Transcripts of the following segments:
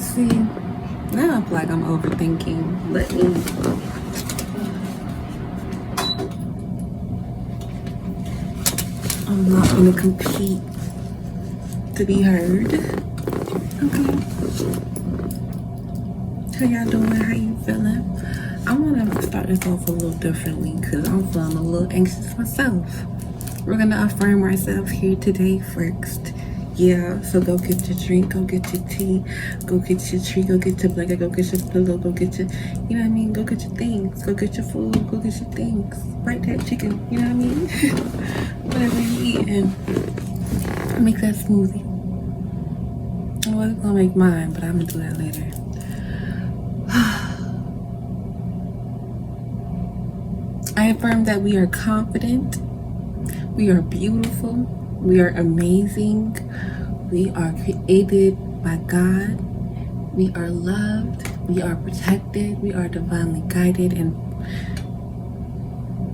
See, now I feel like I'm overthinking. Let me. I'm not gonna compete to be heard. Okay. How y'all doing? How you feeling? I want to start this off a little differently because I'm feeling a little anxious myself. We're gonna affirm ourselves here today first. Yeah, so go get your drink, go get your tea, go get your tree, go get your blanket, go get your pillow, go get your, you know what I mean? Go get your things, go get your food, go get your things. Bite that chicken, you know what I mean? Whatever you eat, and make that smoothie. I was gonna make mine, but I'm gonna do that later. I affirm that we are confident, we are beautiful, we are amazing, we are created by God, we are loved, we are protected, we are divinely guided, and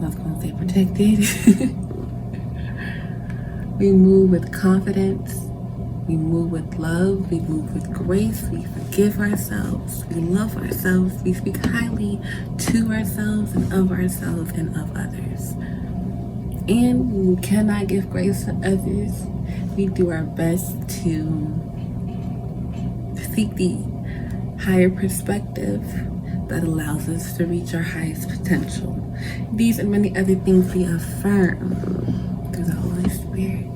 I was gonna say protected. We move with confidence, we move with love, we move with grace, we forgive ourselves, we love ourselves, we speak highly to ourselves and of others. And we cannot give grace to others. We do our best to seek the higher perspective that allows us to reach our highest potential. These and many other things we affirm through the Holy Spirit.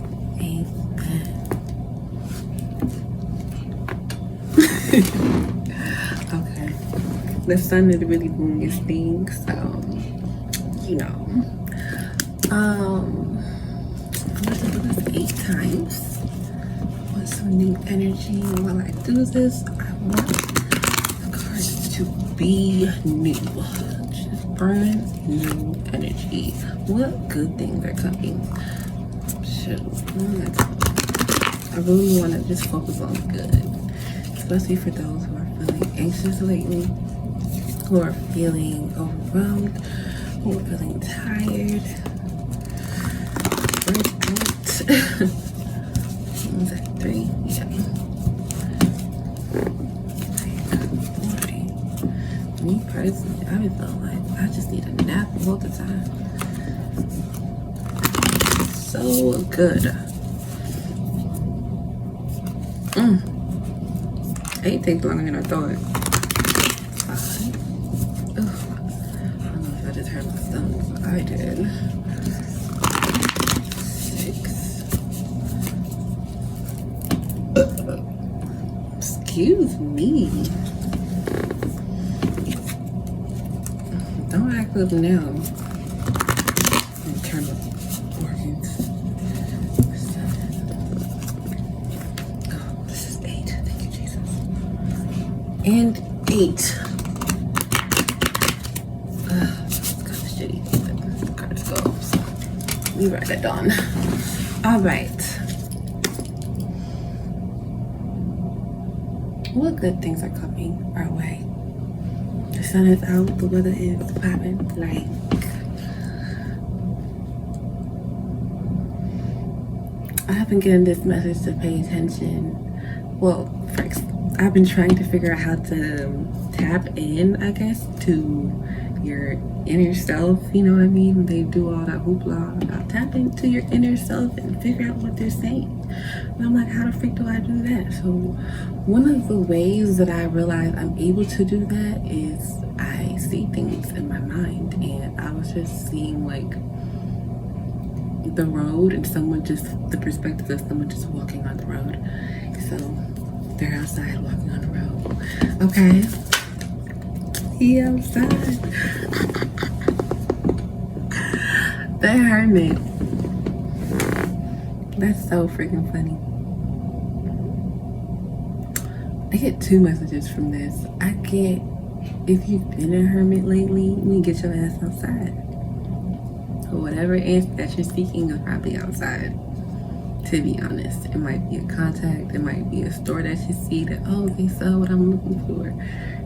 Okay, the sun is really doing its thing, so you know. I'm gonna do this 8 times with some new energy. And while I do this, I want the cards to be new, just brand new energy. What good things are coming? Shoot, I really want to just focus on good. Especially for those who are feeling anxious lately, who are feeling overwhelmed, who are feeling tired, burnt out. Was that 3? Yeah. Boy, me personally, I be feeling like I just need a nap all the time. So good. 8 takes longer than I thought. 5. Ugh. I don't know if I just hurt my stomach, but I did. 6. Excuse me. Don't act up now. Turn the organs. And 8. It's kind of shitty, but the cards go. So we write it down. All right. What good things are coming our way? The sun is out. The weather is popping. Like, I have been getting this message to pay attention. Well, first, I've been trying to figure out how to tap in, I guess, to your inner self. You know what I mean? When they do all that hoopla about tap into your inner self and figure out what they're saying. And I'm like, how the freak do I do that? So one of the ways that I realize I'm able to do that is I see things in my mind, and I was just seeing like the road and the perspective of someone just walking on the road. So they're outside walking on the road. Okay. He outside. The hermit. That's so freaking funny. I get 2 messages from this. I get, if you've been a hermit lately, you need to get your ass outside. So whatever answer that you're seeking is probably outside. To be honest, it might be a contact, it might be a store that you see that, oh, they sell what I'm looking for.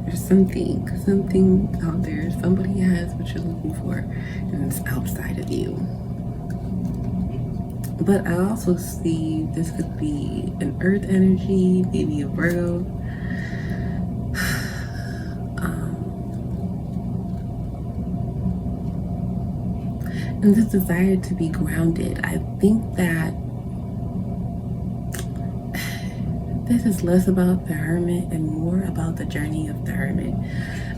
There's something out there. Somebody has what you're looking for, and it's outside of you. But I also see this could be an earth energy, maybe a Virgo. and this desire to be grounded. I think that this is less about the hermit and more about the journey of the hermit.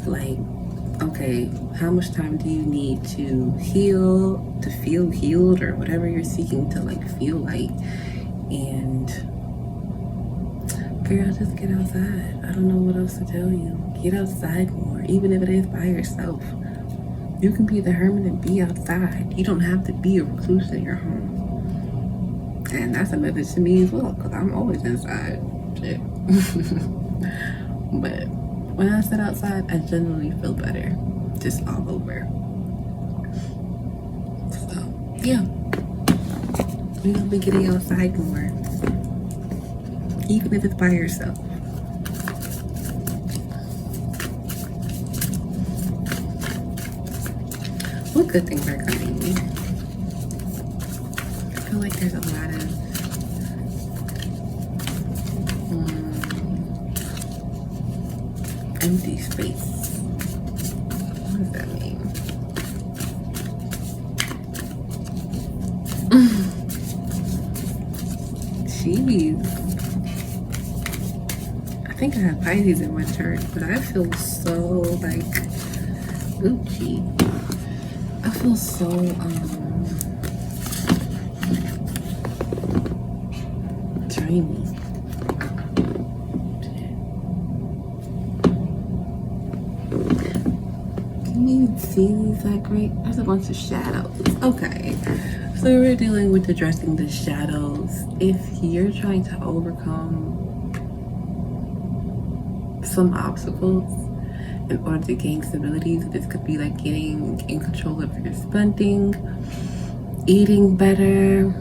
Like, okay, how much time do you need to heal, to feel healed, or whatever you're seeking to like feel like? And girl, just get outside. I don't know what else to tell you. Get outside more, even if it is by yourself. You can be the hermit and be outside. You don't have to be a recluse in your home. And that's a message to me as well, because I'm always inside. Shit. But when I sit outside, I generally feel better. Just all over. So, yeah. We're gonna be getting outside more. Even if it's by yourself. What good things are coming? I feel like there's a lot of empty space. What does that mean? Jeez. I think I have Pisces in my chart, but I feel so like Gucci. I feel so dreamy. Can you see these like right? There's a bunch of shadows. Okay. So we're dealing with addressing the shadows. If you're trying to overcome some obstacles in order to gain stability, so this could be like getting in control of your spending, eating better,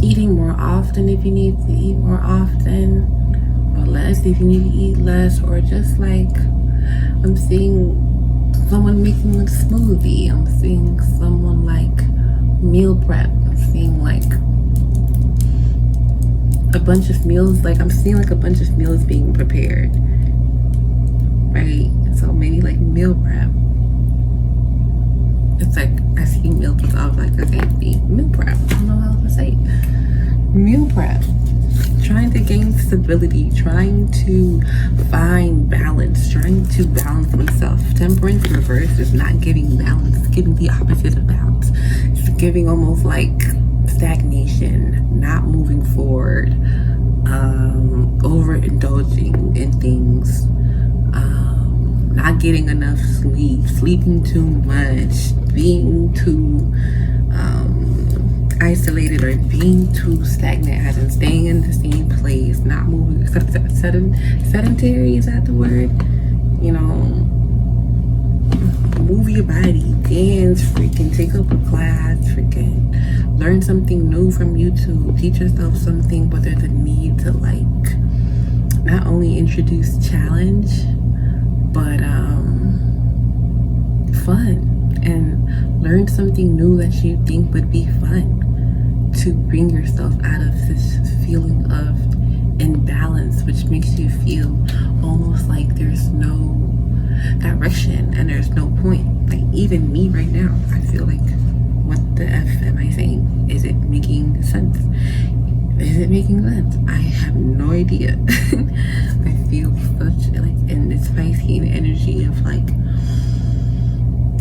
eating more often if you need to eat more often, or less if you need to eat less, or just like I'm seeing someone making a smoothie, I'm seeing someone like meal prep, I'm seeing like a bunch of meals, like I'm seeing like a bunch of meals being prepared, right? So maybe like meal prep. It's like I see meal prep, I was like, okay, meal prep, I don't know how to say it. Meal prep, trying to gain stability, trying to find balance, trying to balance oneself. Temperance reverse is not giving balance, it's giving the opposite of balance. It's giving almost like stagnation, not moving forward, overindulging in things, not getting enough sleep, sleeping too much, being too isolated, or being too stagnant, as in staying in the same place, not moving. Sedentary, is that the word? You know, move your body, dance, freaking take up a class, freaking learn something new from YouTube, teach yourself something. But there's a need to like not only introduce challenge, but fun, and learn something new that you think would be fun, to bring yourself out of this feeling of imbalance, which makes you feel almost like there's no direction and there's no point. Like even me right now, I feel like, what the F am I saying? Is it making sense? Is it making sense? I have no idea. I feel such like in this Piscean energy of like,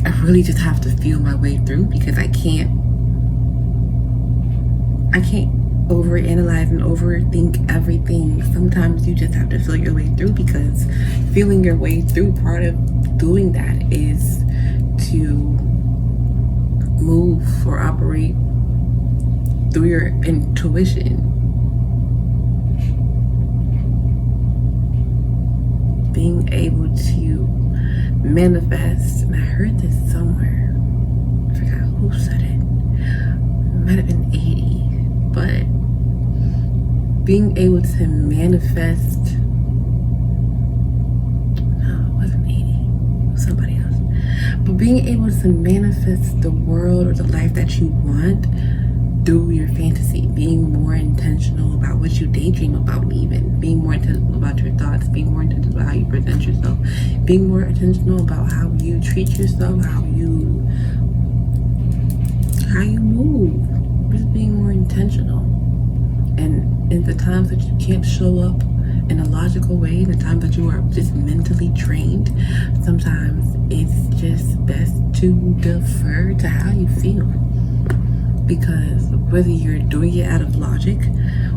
I really just have to feel my way through, because I can't overanalyze and overthink everything. Sometimes you just have to feel your way through, because feeling your way through, part of doing that is to move or operate through your intuition. Being able to manifest, and I heard this somewhere, I forgot who said it, might have been 80, but being able to manifest, no, it wasn't 80, it was somebody else, but being able to manifest the world or the life that you want through your fantasy, being more intentional about what you daydream about, even being more intentional about your thoughts, being more intentional about how you present yourself, being more intentional about how you treat yourself, how you how you move. Just being more intentional. And in the times that you can't show up in a logical way, the times that you are just mentally drained, sometimes it's just best to defer to how you feel. Because whether you're doing it out of logic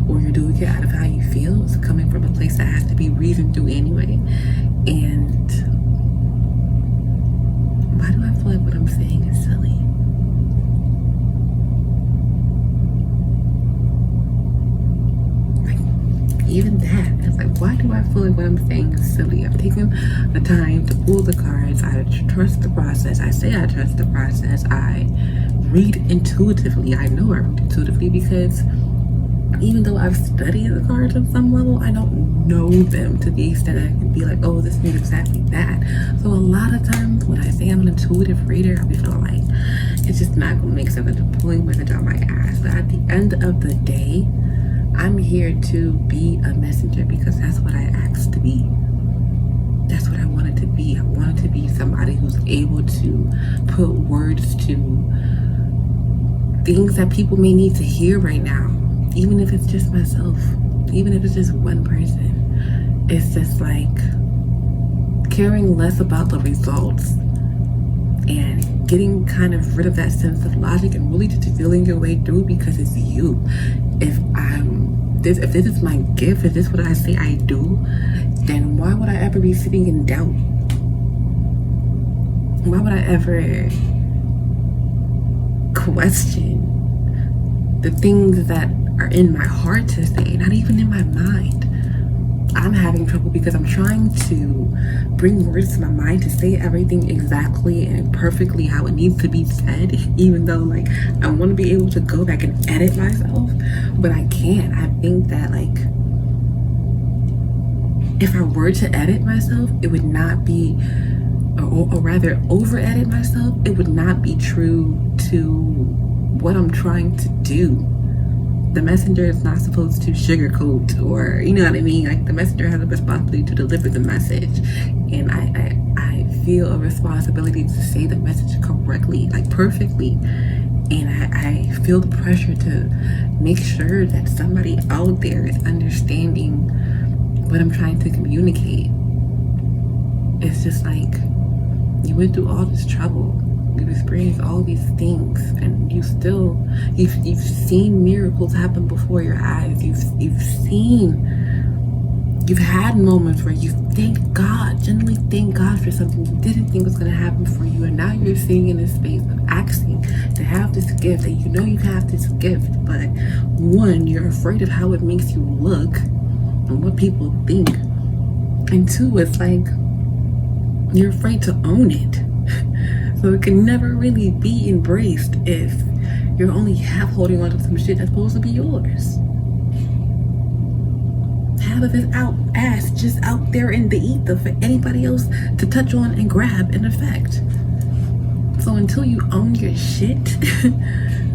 or you're doing it out of how you feel, it's coming from a place that has to be reasoned through anyway. And why do I feel like what I'm saying is silly? Even that, it's like, why do I feel like what I'm saying is silly? I've taken the time to pull the cards. I trust the process. I say I trust the process. I read intuitively. I know I read intuitively because even though I've studied the cards on some level, I don't know them to the extent I can be like, oh, this means exactly that. So a lot of times when I say I'm an intuitive reader, I'll be feeling like it's just not going to make sense. I'm pulling message out my ass. But at the end of the day, I'm here to be a messenger because that's what I asked to be. That's what I wanted to be. I wanted to be somebody who's able to put words to things that people may need to hear right now, even if it's just myself, even if it's just one person. It's just like caring less about the results and getting kind of rid of that sense of logic and really just feeling your way through because it's you. If this is my gift, if this is what I say I do, then why would I ever be sitting in doubt? Why would I ever question the things that are in my heart to say, not even in my mind? I'm having trouble because I'm trying to bring words to my mind to say everything exactly and perfectly how it needs to be said, even though like I want to be able to go back and edit myself, but I can't. I think that like if I were to edit myself, it would not be, or rather over edit myself, it would not be true to what I'm trying to do. The messenger is not supposed to sugarcoat, or you know what I mean? Like the messenger has a responsibility to deliver the message, and I feel a responsibility to say the message correctly, like perfectly, and I feel the pressure to make sure that somebody out there is understanding what I'm trying to communicate. It's just like you went through all this trouble. You've experienced all these things, and you've seen miracles happen before your eyes. You've had moments where you genuinely thank God for something you didn't think was going to happen for you, and now you're sitting in this space of asking to have this gift, and you know you have this gift, but one, you're afraid of how it makes you look and what people think, and two, it's like you're afraid to own it. So it can never really be embraced if you're only half holding on to some shit that's supposed to be yours. Half of it just out there in the ether for anybody else to touch on and grab and affect. So until you own your shit,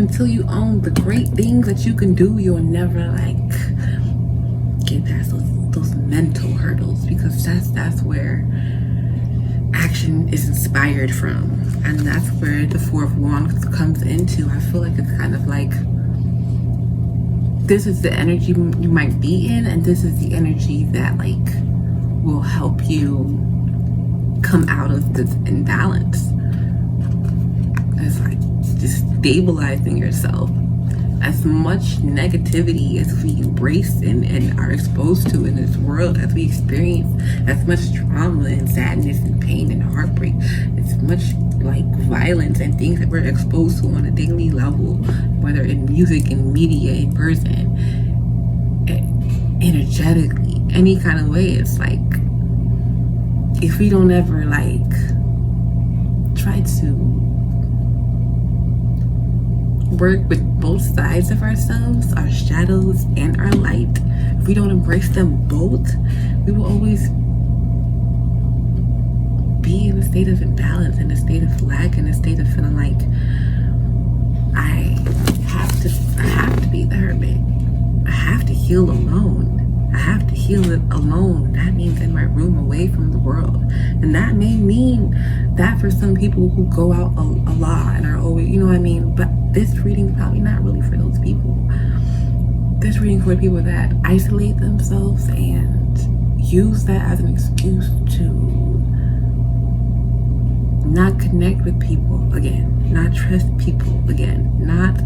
until you own the great things that you can do, you'll never like get past those mental hurdles, because that's where action is inspired from, and that's where the Four of Wands comes into. I feel like it's kind of like this is the energy you might be in, and this is the energy that like will help you come out of this imbalance. It's like just stabilizing yourself. As much negativity as we embrace and are exposed to in this world, as we experience as much trauma and sadness and pain and heartbreak, as much like violence and things that we're exposed to on a daily level, whether in music, in media, in person, energetically, any kind of way, it's like if we don't ever like try to work with both sides of ourselves, our shadows and our light, if we don't embrace them both, we will always be in a state of imbalance, in a state of lack, in a state of feeling like I have to be the hermit. I have to heal alone. I have to heal it alone. That means in my room away from the world. And that may mean that for some people who go out a lot and are always, you know what I mean? But this reading is probably not really for those people. This reading for people that isolate themselves and use that as an excuse to not connect with people again, not trust people again, not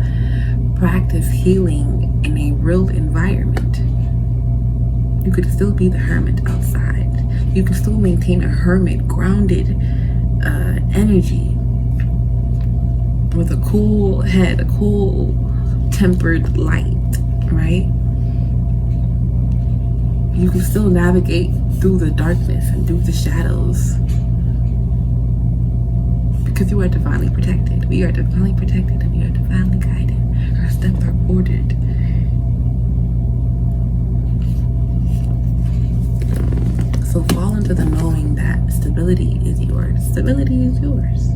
practice healing in a real environment. You could still be the hermit outside. You can still maintain a hermit, grounded energy with a cool head, a cool tempered light, right? You can still navigate through the darkness and through the shadows because you are divinely protected. We are divinely protected and we are divinely guided. Our steps are ordered. So fall into the knowing that stability is yours. Stability is yours.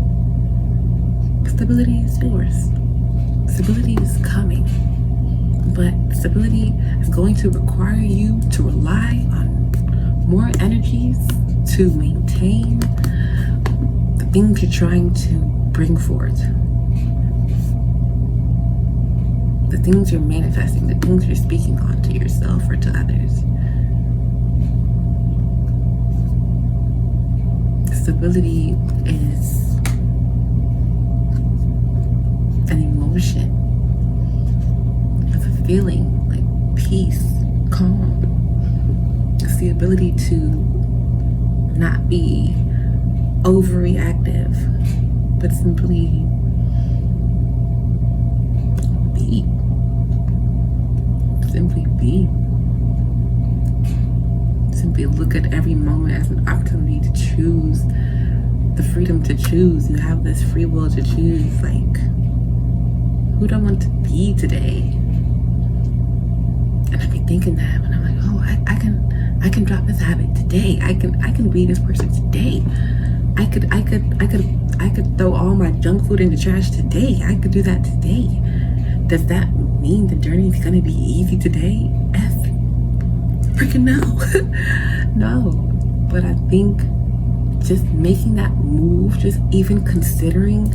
Stability is yours. Stability is coming. But stability is going to require you to rely on more energies to maintain the things you're trying to bring forth. The things you're manifesting, the things you're speaking on to yourself or to others. Stability is an emotion. It's a feeling like peace, calm. It's the ability to not be overreactive, but simply be. Simply be. Simply look at every moment as an opportunity to choose, the freedom to choose. You have this free will to choose, like, who do I want to be today? And I'd be thinking that when I'm like, oh, I can drop this habit today. I can be this person today. I could throw all my junk food in the trash today. I could do that today. Does that mean the journey is gonna be easy today? Freaking no. No. But I think just making that move, just even considering,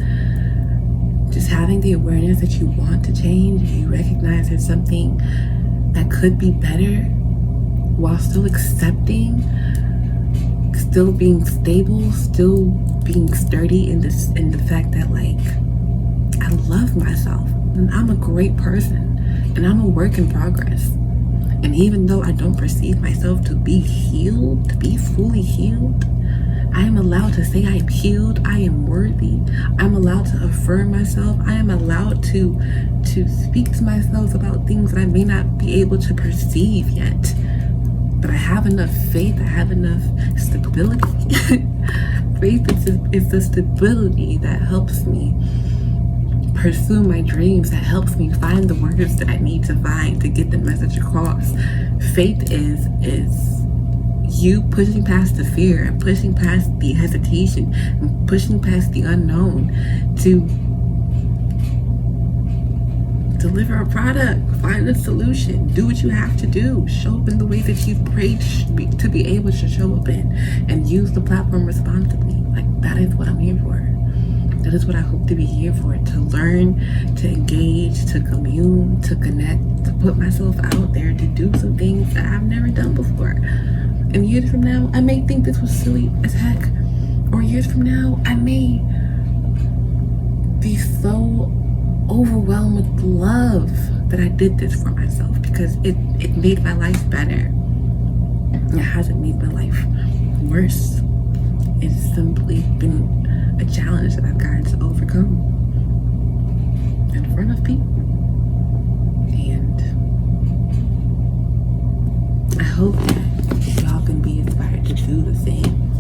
just having the awareness that you want to change, you recognize there's something that could be better while still accepting, still being stable, still being sturdy in the fact that, like, I love myself and I'm a great person and I'm a work in progress. And even though I don't perceive myself to be healed, to be fully healed, I am allowed to say I'm healed, I am worthy. I'm allowed to affirm myself. I am allowed to speak to myself about things that I may not be able to perceive yet. But I have enough faith, I have enough stability. Faith is the stability that helps me pursue my dreams, that helps me find the words that I need to find to get the message across. Faith is you pushing past the fear and pushing past the hesitation and pushing past the unknown to deliver a product, find a solution, do what you have to do, show up in the way that you've prayed to be able to show up in, and use the platform responsibly. Like, that is what I'm here for. That is what I hope to be here for, to learn, to engage, to commune, to connect, to put myself out there, to do some things that I've never done before. And years from now, I may think this was silly as heck. Or years from now, I may be so overwhelmed with love that I did this for myself because it made my life better. It hasn't made my life worse. It's simply been a challenge that I've got to overcome in front of people. And I hope that y'all can be inspired to do the same.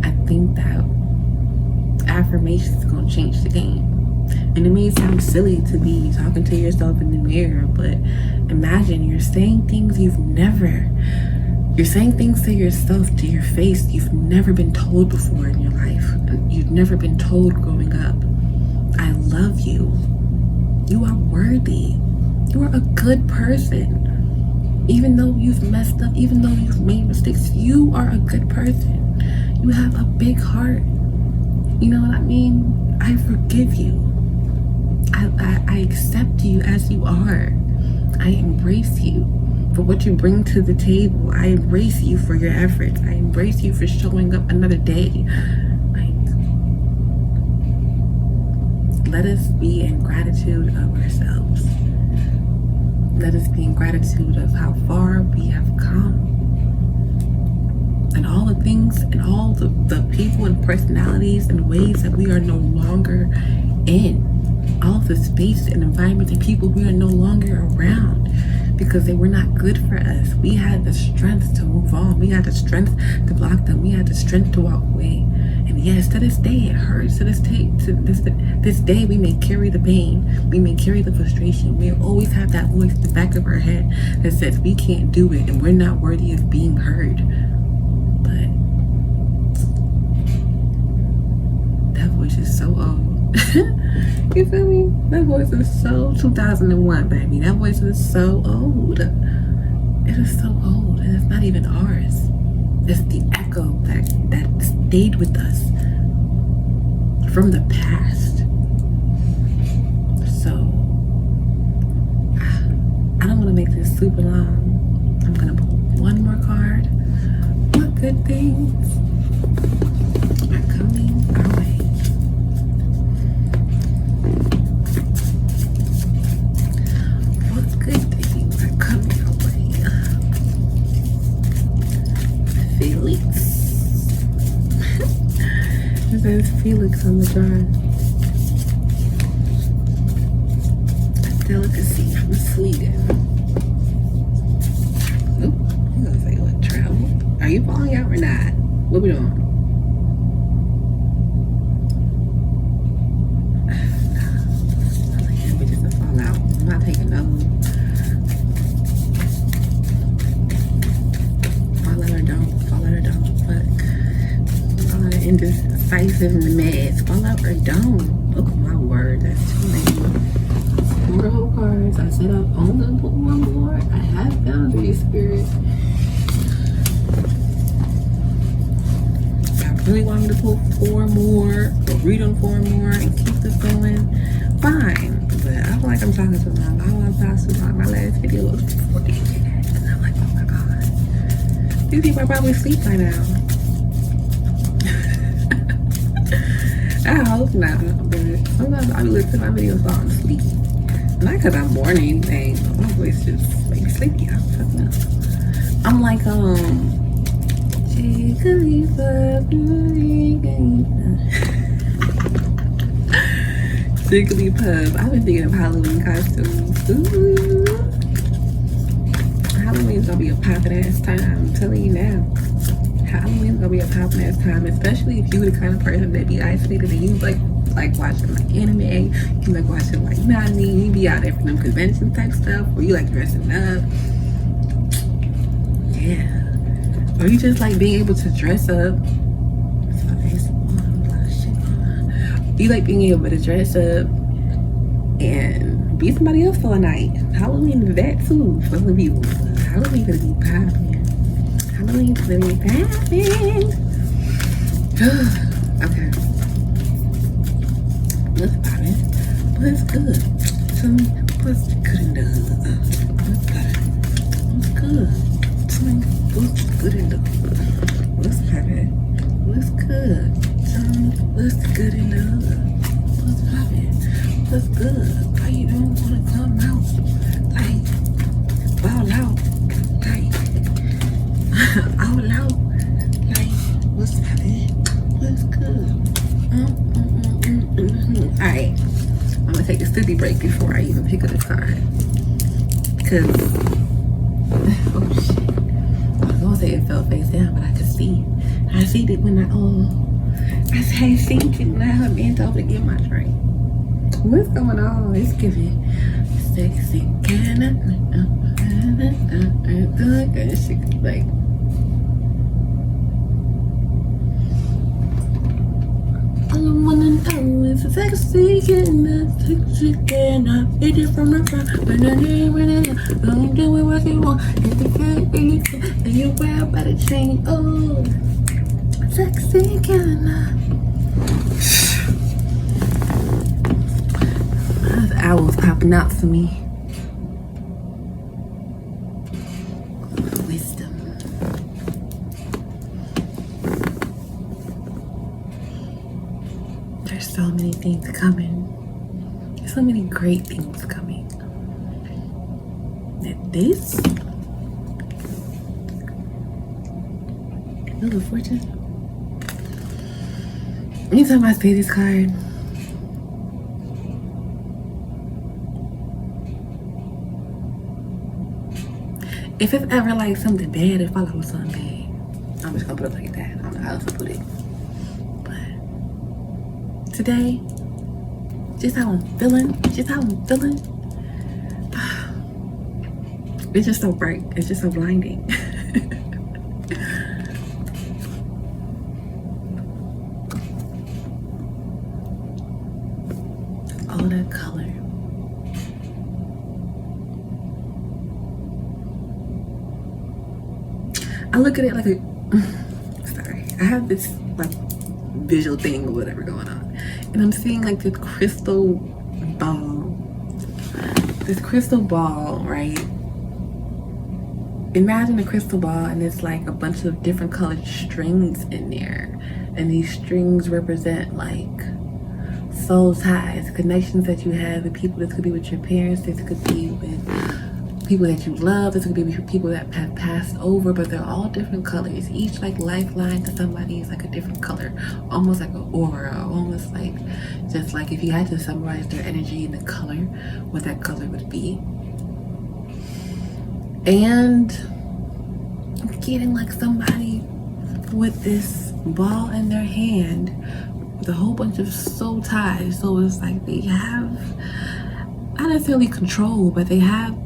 I think that affirmations is going to change the game. And it may sound silly to be talking to yourself in the mirror, but imagine you're saying things you're saying things to yourself, to your face, you've never been told before in your life. You've never been told growing up. I love you. You are worthy. You are a good person. Even though you've messed up, even though you've made mistakes, you are a good person. You have a big heart. You know what I mean? I forgive you. I accept you as you are. I embrace you for what you bring to the table. I embrace you for your efforts. I embrace you for showing up another day. Let us be in gratitude of ourselves. Let us be in gratitude of how far we have come. And all the things and all the people and personalities and ways that we are no longer in. All of the space and environments and people we are no longer around because they were not good for us. We had the strength to move on. We had the strength to block them. We had the strength to walk away. And yes, to this day it hurts. To this day we may carry the pain. We may carry the frustration. We always have that voice in the back of our head that says we can't do it and we're not worthy of being heard. But that voice is so old. You feel me? That voice is so 2001, baby. That voice is so old. It is so old, and it's not even ours. It's the echo that stayed with us from the past. So I don't want to make this super long. I'm gonna pull one more card. What good things are coming our way? There's Felix on the jar. A delicacy from Sweden. Oop, I'm gonna say what, travel? Are you falling out or not? What we doing? I like that bitches to fall out. I'm not taking no. Fall out or don't. Fall out or don't. Fuck. All that indecisive and the mess. Fall out or don't. Oh my word, that's too many. 4 whole cards. I said I'm only gonna put one more. I have boundaries, spirit. I really wanted to pull 4 more, or read on 4 more, and keep this going. Fine, but I feel like I'm talking too long. I want to pass too long. My last video was 40 minutes, and I'm like, oh my god, these people are probably asleep by now. I hope not, but sometimes I be listening to my videos while I'm asleep. Not because I'm bored or anything, but my voice just makes me sleepy. I'm like, Jigglypuff. I've been thinking of Halloween costumes. Ooh. Halloween's gonna be a poppin' ass time, I'm telling you now. Halloween's gonna be a poppin' ass time, especially if you the kind of person that be isolated and you like watching like anime, you like watching like Nani, you be out there for them convention type stuff, or you like dressing up. Yeah. Or you just like being able to dress up. You like being able to dress up and be somebody else for a night. Halloween is that too for the people. Halloween gonna be popping. Halloween's gonna be popping. Okay. What's popping? What's good? Tell me what's good in the what's popping? What's good? Tell me what's good in the what's popping? What's good? Tell me what's good in the what's popping? What's good? Why you don't wanna come out? Like, ball out. Like, all out. Like, what's popping? What's good? Alright, I'm gonna take a study break before I even pick up this card. Because, oh shit. I was gonna say it fell face down, but I could see. I see it when I see it when I bent over to get my drink. What's going on? It's giving sexy kind of like. All I wanna Oh, it's a sexy again, I hit it from the front, but I don't do it what you want. If you can't, and you wear better chain. Oh, sexy again. Those owls popping out for me. Wisdom. There's so many things coming. There's so many great things coming. And this? Wheel of Fortune? Anytime I see this card, if it's ever like something bad, it follows something bad. I'm just gonna put it like that. I don't know how else to put it. But today, just how I'm feeling, it's just so bright. It's just so blinding. All that color. I look at it like a, sorry, I have this like visual thing or whatever going on, and I'm seeing like this crystal ball, right? Imagine a crystal ball, and it's like a bunch of different colored strings in there, and these strings represent like soul ties, connections that you have with people. This could be with your parents, this could be with people that you love, this could be with people that have passed over, but they're all different colors. Each like lifeline to somebody is like a different color, almost like an aura, almost like, just like if you had to summarize their energy in the color, what that color would be. And I'm getting like somebody with this ball in their hand with a whole bunch of soul ties. So it's like they have, not necessarily control, but they have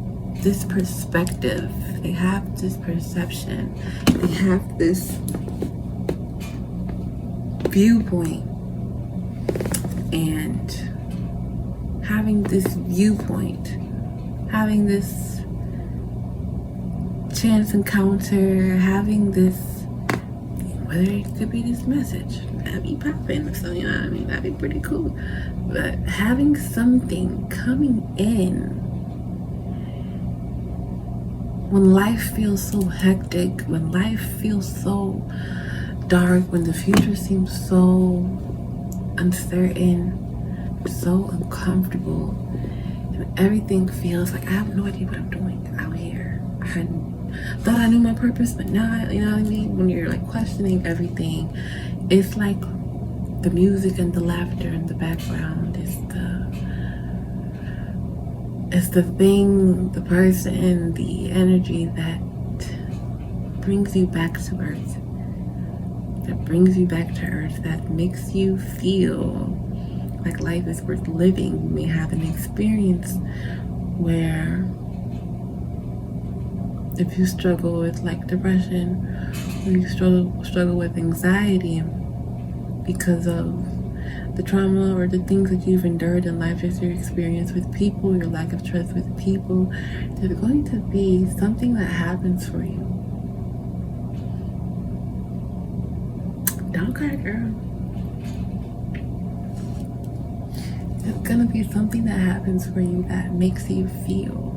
this perspective, they have this perception, they have this viewpoint. And having this viewpoint, having this chance encounter, having this, whether it could be this message, that'd be popping, so you know what I mean, that'd be pretty cool. But having something coming in when life feels so hectic, when life feels so dark, when the future seems so uncertain, so uncomfortable, and everything feels like I have no idea what I'm doing out here. I thought I knew my purpose, but now, you know what I mean? When you're like questioning everything, it's like the music and the laughter in the background is the thing, the person, the energy that brings you back to earth, that makes you feel like life is worth living. You may have an experience where if you struggle with like depression, or you struggle with anxiety because of the trauma or the things that you've endured in life, just your experience with people, your lack of trust with people, there's going to be something that happens for you. Don't cry, girl. There's gonna be something that happens for you that makes you feel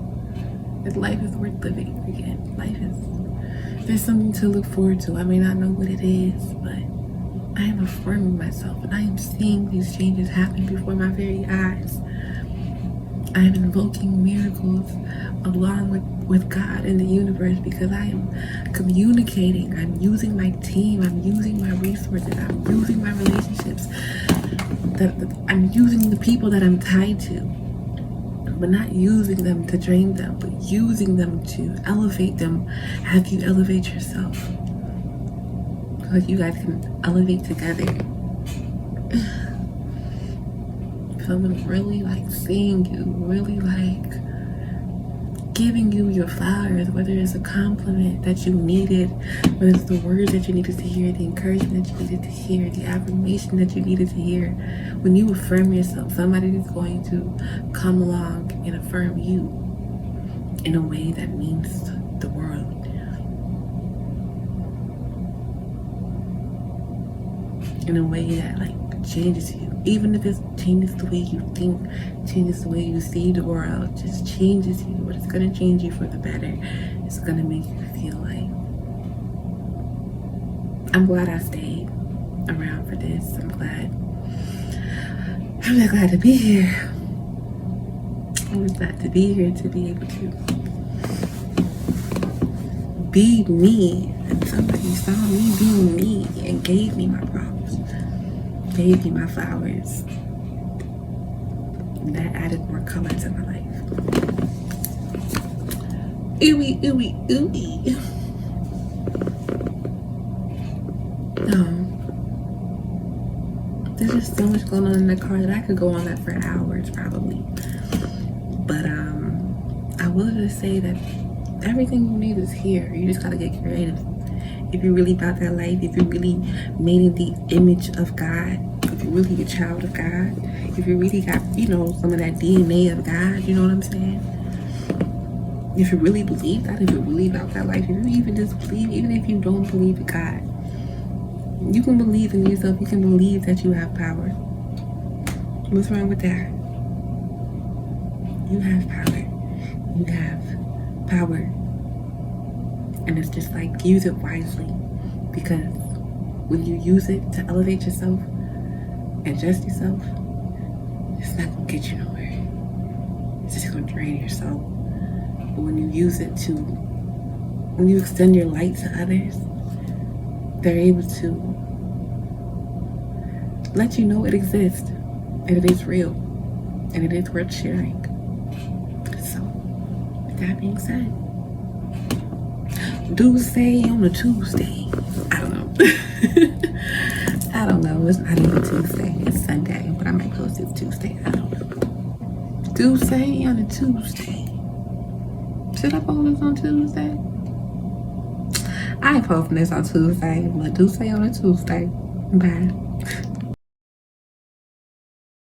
that life is worth living again. There's something to look forward to. I may not know what it is, but I am affirming myself, and I am seeing these changes happen before my very eyes. I am invoking miracles along with God and the universe, because I am communicating. I'm using my team. I'm using my resources. I'm using my relationships. I'm using the people that I'm tied to, but not using them to drain them, but using them to elevate them as you elevate yourself. So that you guys can elevate together. So I'm really like seeing you, really like giving you your flowers, whether it's a compliment that you needed, whether it's the words that you needed to hear, the encouragement that you needed to hear, the affirmation that you needed to hear. When you affirm yourself, somebody is going to come along and affirm you in a way that means the world. In a way that changes you. Even if it changes the way you think, changes the way you see the world, just changes you. But it's gonna change you for the better. It's gonna make you feel like, I'm glad I stayed around for this. I'm really glad to be here. I'm glad to be here to be able to be me. And somebody saw me being me and gave me my props, gave me my flowers. And that added more color to my life. Ooey, ooey, ooey. There's just so much going on in the car that I could go on that for hours probably. But I will just say that everything you need is here. You just gotta get creative. If you're really about that life, if you're really made in the image of God, if you're really a child of God, if you really got, some of that DNA of God, you know what I'm saying? If you really believe that, if you're really about that life, if you even just believe, even if you don't believe in God, you can believe in yourself. You can believe that you have power. What's wrong with that? You have power. You have power. And it's just use it wisely. Because when you use it to elevate yourself and adjust yourself, it's not going to get you nowhere. It's just going to drain your soul. But when you use it when you extend your light to others, they're able to let you know it exists and it is real and it is worth sharing. So, with that being said, Tuesday on a Tuesday. I don't know. I don't know. It's not even Tuesday. It's Sunday, but I might post it Tuesday. I don't know. Tuesday on a Tuesday. Should I post this on Tuesday? I ain't posting this on Tuesday, but Tuesday on a Tuesday. Bye.